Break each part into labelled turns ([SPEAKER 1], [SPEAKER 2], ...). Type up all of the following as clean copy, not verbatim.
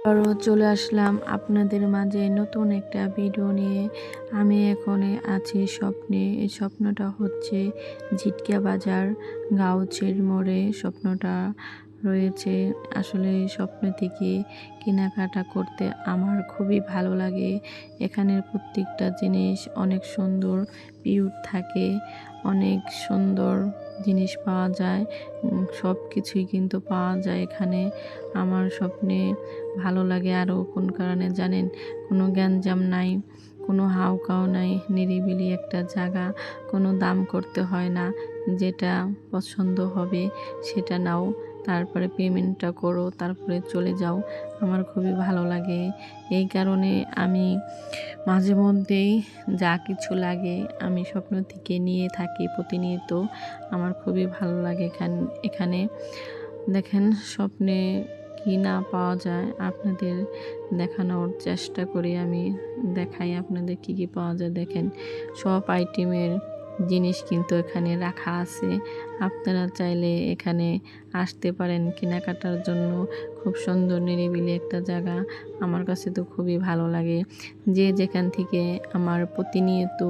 [SPEAKER 1] আবারও চলে আসলাম আপনাদের মাঝে নতুন একটা ভিডিও নিয়ে। আমি এখন আছি স্বপ্নে। এই স্বপ্নটা হচ্ছে ঝিটকা বাজার গাউছির মোড়ে স্বপ্নটা রয়েছে। আসলে এই স্বপ্ন থেকে কেনাকাটা করতে আমার খুবই ভালো লাগে। এখানের প্রত্যেকটা জিনিস অনেক সুন্দর পিওর থাকে, অনেক সুন্দর জিনিস পাওয়া যায়। সব কিছুই কিন্তু পাওয়া যায় এখানে। আমার স্বপ্নে ভালো লাগে আরও কোন কারণে জানেন? কোনো গ্যাঞ্জাম নাই, কোনো হাউকাউ নাই, নিরিবিলি একটা জায়গা, কোনো দাম করতে হয় না। যেটা পছন্দ হবে সেটা নাও, তারপরে পেমেন্টটা করো, তারপরে চলে যাও। আমার খুবই ভালো লাগে। এই কারণে আমি মাঝে মধ্যেই যা কিছু লাগে আমি স্বপ্ন থেকে নিয়ে থাকি প্রতিনিয়ত। আমার খুবই ভালো লাগে এখানে দেখেন স্বপ্নে কি না পাওয়া যায় আপনাদের দেখানোর চেষ্টা করি। আমি দেখাই আপনাদের কি কি পাওয়া যায়। দেখেন সব আইটেমের জিনিস কিন্তু এখানে রাখা আছে। আপনারা চাইলে এখানে আসতে পারেন কেনাকাটার জন্য। খুব সুন্দর নিরিবিলি একটা জায়গা। আমার কাছে তো খুবই ভালো লাগে। যে যেখান থেকে আমার প্রতিনিয়ত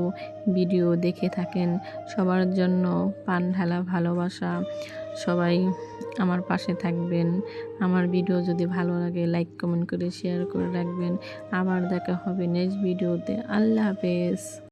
[SPEAKER 1] ভিডিও দেখে থাকেন সবার জন্য পান ঢালা ভালোবাসা। সবাই আমার পাশে থাকবেন। আমার ভিডিও যদি ভালো লাগে লাইক কমেন্ট করে শেয়ার করে রাখবেন। আবার দেখা হবে নেক্সট ভিডিওতে। আল্লাহ হাফেজ।